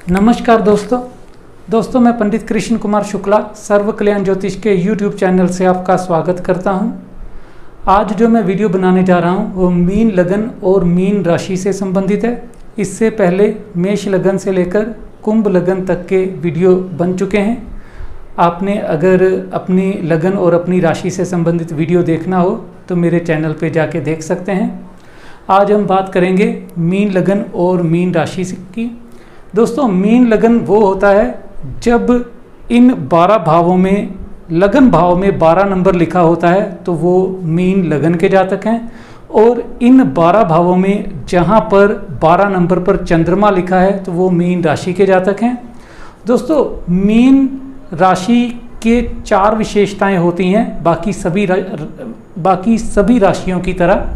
नमस्कार दोस्तों मैं पंडित कृष्ण कुमार शुक्ला सर्व कल्याण ज्योतिष के YouTube चैनल से आपका स्वागत करता हूं। आज जो मैं वीडियो बनाने जा रहा हूं वो मीन लगन और मीन राशि से संबंधित है। इससे पहले मेष लगन से लेकर कुंभ लगन तक के वीडियो बन चुके हैं। आपने अगर अपनी लगन और अपनी राशि से संबंधित वीडियो देखना हो तो मेरे चैनल पे जाके देख सकते हैं। आज हम बात करेंगे मीन लगन और मीन राशि की। दोस्तों, मीन लगन वो होता है जब इन 12 भावों में लगन भाव में 12 नंबर लिखा होता है तो वो मीन लगन के जातक हैं। और इन 12 भावों में जहाँ पर 12 नंबर पर चंद्रमा लिखा है तो वो मीन राशि के जातक हैं। दोस्तों, मीन राशि के 4 विशेषताएं होती हैं बाकी सभी राशियों की तरह।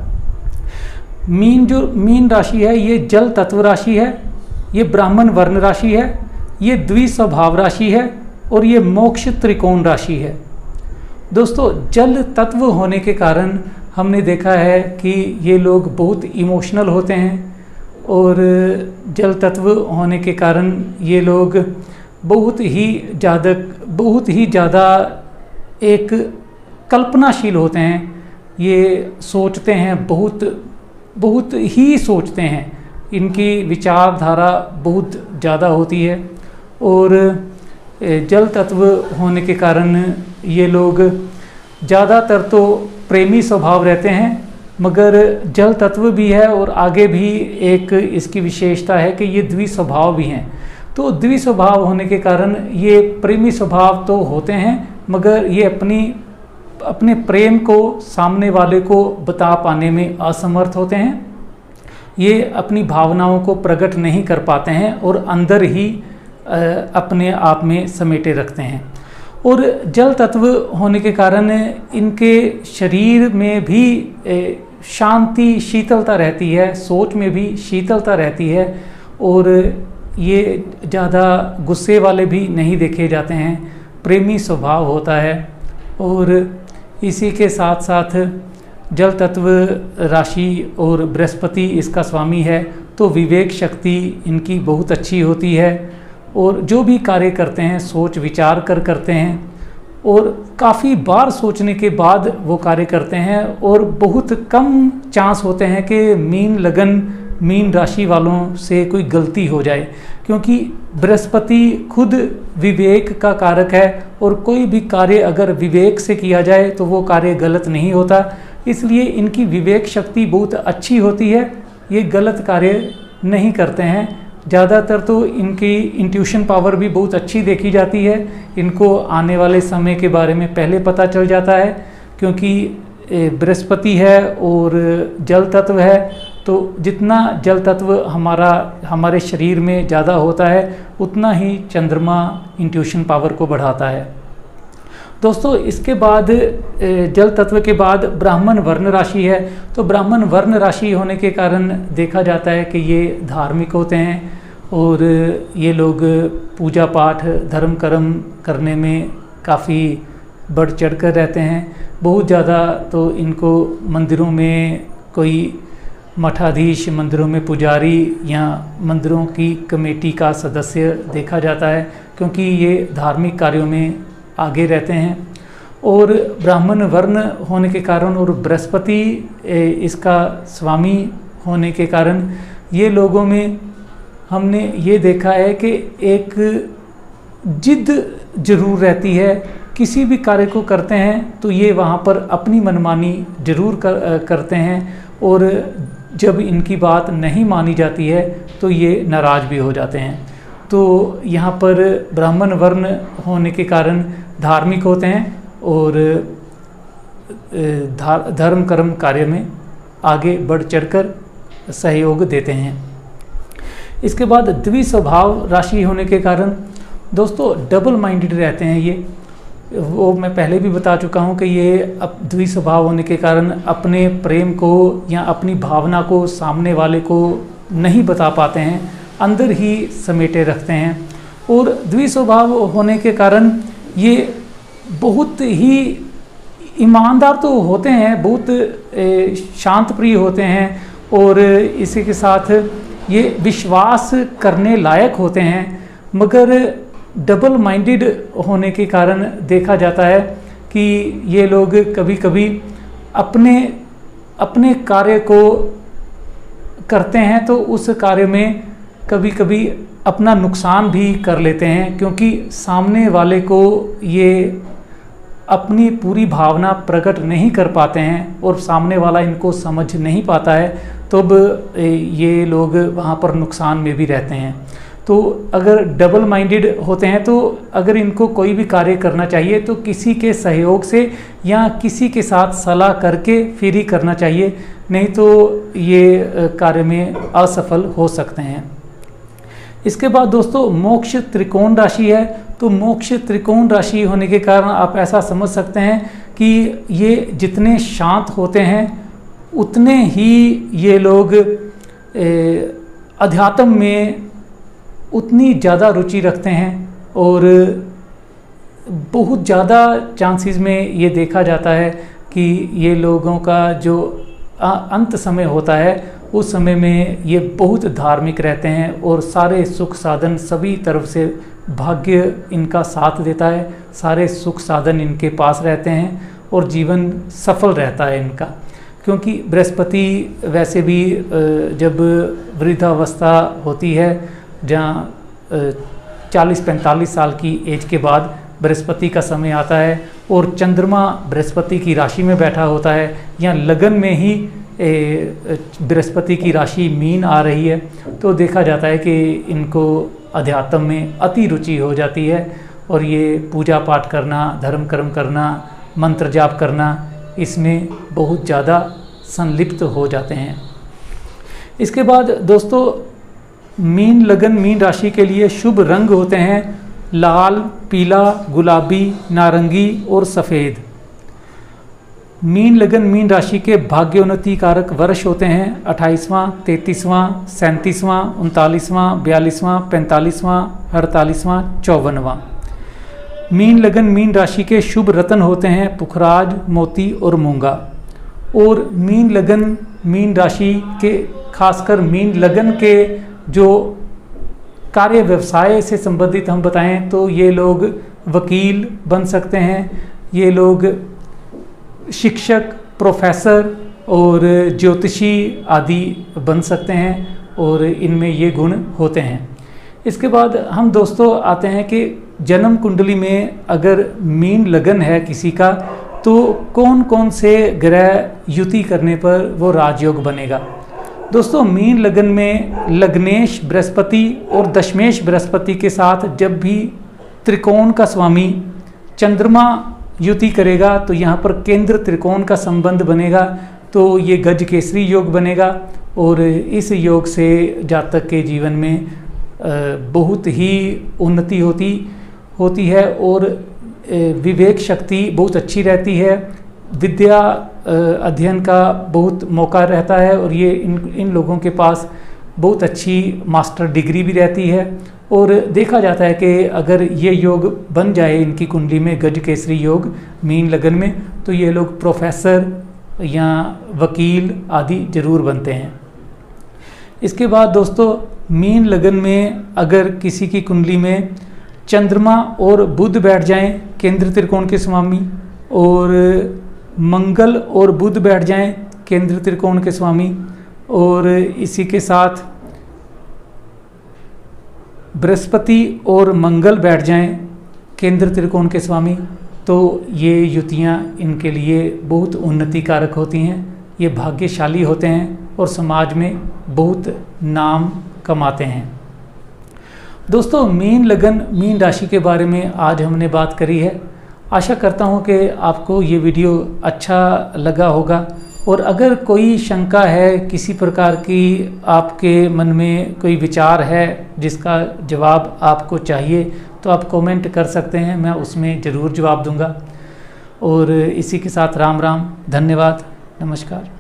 मीन राशि है ये जल तत्व राशि है, ये ब्राह्मण वर्ण राशि है, ये द्विस्वभाव राशि है और ये मोक्ष त्रिकोण राशि है। दोस्तों, जल तत्व होने के कारण हमने देखा है कि ये लोग बहुत इमोशनल होते हैं और जल तत्व होने के कारण ये लोग बहुत ही ज़्यादा एक कल्पनाशील होते हैं। ये सोचते हैं, बहुत ही सोचते हैं। इनकी विचारधारा बहुत ज़्यादा होती है और जल तत्व होने के कारण ये लोग ज़्यादातर तो प्रेमी स्वभाव रहते हैं, मगर जल तत्व भी है और आगे भी एक इसकी विशेषता है कि ये द्विस्वभाव भी हैं। तो द्विस्वभाव होने के कारण ये प्रेमी स्वभाव तो होते हैं, मगर ये अपने प्रेम को सामने वाले को बता पाने में असमर्थ होते हैं। ये अपनी भावनाओं को प्रकट नहीं कर पाते हैं और अंदर ही अपने आप में समेटे रखते हैं। और जल तत्व होने के कारण इनके शरीर में भी शांति शीतलता रहती है, सोच में भी शीतलता रहती है और ये ज़्यादा गुस्से वाले भी नहीं देखे जाते हैं, प्रेमी स्वभाव होता है। और इसी के साथ साथ जल तत्व राशि और बृहस्पति इसका स्वामी है, तो विवेक शक्ति इनकी बहुत अच्छी होती है और जो भी कार्य करते हैं सोच विचार कर करते हैं और काफ़ी बार सोचने के बाद वो कार्य करते हैं। और बहुत कम चांस होते हैं कि मीन लगन मीन राशि वालों से कोई गलती हो जाए, क्योंकि बृहस्पति खुद विवेक का कारक है और कोई भी कार्य अगर विवेक से किया जाए तो वो कार्य गलत नहीं होता। इसलिए इनकी विवेक शक्ति बहुत अच्छी होती है, ये गलत कार्य नहीं करते हैं। ज़्यादातर तो इनकी इंट्यूशन पावर भी बहुत अच्छी देखी जाती है। इनको आने वाले समय के बारे में पहले पता चल जाता है, क्योंकि बृहस्पति है और जल तत्व है, तो जितना जल तत्व हमारे शरीर में ज़्यादा होता है उतना ही चंद्रमा इंट्यूशन पावर को बढ़ाता है। दोस्तों, इसके बाद जल तत्व के बाद ब्राह्मण वर्ण राशि है। तो ब्राह्मण वर्ण राशि होने के कारण देखा जाता है कि ये धार्मिक होते हैं और ये लोग पूजा पाठ धर्म कर्म करने में काफ़ी बढ़ चढ़ कर रहते हैं। बहुत ज़्यादा तो इनको मंदिरों में कोई मठाधीश, मंदिरों में पुजारी या मंदिरों की कमेटी का सदस्य देखा जाता है, क्योंकि ये धार्मिक कार्यों में आगे रहते हैं। और ब्राह्मण वर्ण होने के कारण और बृहस्पति इसका स्वामी होने के कारण ये लोगों में हमने ये देखा है कि एक जिद जरूर रहती है। किसी भी कार्य को करते हैं तो ये वहाँ पर अपनी मनमानी जरूर करते हैं और जब इनकी बात नहीं मानी जाती है तो ये नाराज़ भी हो जाते हैं। तो यहाँ पर ब्राह्मण वर्ण होने के कारण धार्मिक होते हैं और धर्म कर्म कार्य में आगे बढ़ चढ़कर सहयोग देते हैं। इसके बाद द्विस्वभाव राशि होने के कारण दोस्तों डबल माइंडेड रहते हैं ये। वो मैं पहले भी बता चुका हूँ कि ये अब द्विस्वभाव होने के कारण अपने प्रेम को या अपनी भावना को सामने वाले को नहीं बता पाते हैं, अंदर ही समेटे रखते हैं। और द्विस्वभाव होने के कारण ये बहुत ही ईमानदार तो होते हैं, बहुत शांत प्रिय होते हैं और इसी के साथ ये विश्वास करने लायक होते हैं, मगर डबल माइंडेड होने के कारण देखा जाता है कि ये लोग कभी कभी अपने कार्य को करते हैं तो उस कार्य में कभी कभी अपना नुकसान भी कर लेते हैं, क्योंकि सामने वाले को ये अपनी पूरी भावना प्रकट नहीं कर पाते हैं और सामने वाला इनको समझ नहीं पाता है, तब ये लोग वहाँ पर नुकसान में भी रहते हैं। तो अगर डबल माइंडेड होते हैं तो अगर इनको कोई भी कार्य करना चाहिए तो किसी के सहयोग से या किसी के साथ सलाह करके फिर ही करना चाहिए, नहीं तो ये कार्य में असफल हो सकते हैं। इसके बाद दोस्तों मोक्ष त्रिकोण राशि है। तो मोक्ष त्रिकोण राशि होने के कारण आप ऐसा समझ सकते हैं कि ये जितने शांत होते हैं उतने ही ये लोग अध्यात्म में उतनी ज़्यादा रुचि रखते हैं और बहुत ज़्यादा चांसेस में ये देखा जाता है कि ये लोगों का जो अंत समय होता है उस समय में ये बहुत धार्मिक रहते हैं और सारे सुख साधन सभी तरफ से भाग्य इनका साथ देता है, सारे सुख साधन इनके पास रहते हैं और जीवन सफल रहता है इनका। क्योंकि बृहस्पति वैसे भी जब वृद्धावस्था होती है, जहाँ 40-45 साल की एज के बाद बृहस्पति का समय आता है और चंद्रमा बृहस्पति की राशि में बैठा होता है, या लगन में ही बृहस्पति की राशि मीन आ रही है, तो देखा जाता है कि इनको अध्यात्म में अति रुचि हो जाती है और ये पूजा पाठ करना, धर्म कर्म करना, मंत्र जाप करना, इसमें बहुत ज़्यादा संलिप्त हो जाते हैं। इसके बाद दोस्तों मीन लगन मीन राशि के लिए शुभ रंग होते हैं लाल, पीला, गुलाबी, नारंगी और सफ़ेद। मीन लगन मीन राशि के भाग्योन्नति कारक वर्ष होते हैं 28वां, 33वां, 37वां, 39वां, 42वां, 45वां, 48वां, 54वां। मीन लगन मीन राशि के शुभ रत्न होते हैं पुखराज, मोती और मूंगा। और मीन लगन मीन राशि के खासकर मीन लगन के जो कार्य व्यवसाय से संबंधित हम बताएं तो ये लोग वकील बन सकते हैं, ये लोग शिक्षक, प्रोफेसर और ज्योतिषी आदि बन सकते हैं और इनमें ये गुण होते हैं। इसके बाद हम दोस्तों आते हैं कि जन्म कुंडली में अगर मीन लगन है किसी का तो कौन कौन से ग्रह युति करने पर वो राजयोग बनेगा। दोस्तों मीन लगन में लग्नेश बृहस्पति और दशमेश बृहस्पति के साथ जब भी त्रिकोण का स्वामी चंद्रमा युति करेगा तो यहाँ पर केंद्र त्रिकोण का संबंध बनेगा, तो ये गज केसरी योग बनेगा और इस योग से जातक के जीवन में बहुत ही उन्नति होती है और विवेक शक्ति बहुत अच्छी रहती है, विद्या अध्ययन का बहुत मौका रहता है और ये इन लोगों के पास बहुत अच्छी मास्टर डिग्री भी रहती है। और देखा जाता है कि अगर ये योग बन जाए इनकी कुंडली में गज केसरी योग मीन लगन में, तो ये लोग प्रोफेसर या वकील आदि जरूर बनते हैं। इसके बाद दोस्तों मीन लगन में अगर किसी की कुंडली में चंद्रमा और बुध बैठ जाएं केंद्र त्रिकोण के स्वामी, और मंगल और बुध बैठ जाएं केंद्र त्रिकोण के स्वामी, और इसी के साथ बृहस्पति और मंगल बैठ जाएं केंद्र त्रिकोण के स्वामी, तो ये युतियाँ इनके लिए बहुत उन्नति कारक होती हैं। ये भाग्यशाली होते हैं और समाज में बहुत नाम कमाते हैं। दोस्तों मीन लगन मीन राशि के बारे में आज हमने बात करी है। आशा करता हूँ कि आपको ये वीडियो अच्छा लगा होगा, और अगर कोई शंका है, किसी प्रकार की आपके मन में कोई विचार है जिसका जवाब आपको चाहिए, तो आप कमेंट कर सकते हैं, मैं उसमें ज़रूर जवाब दूंगा। और इसी के साथ राम राम, धन्यवाद, नमस्कार।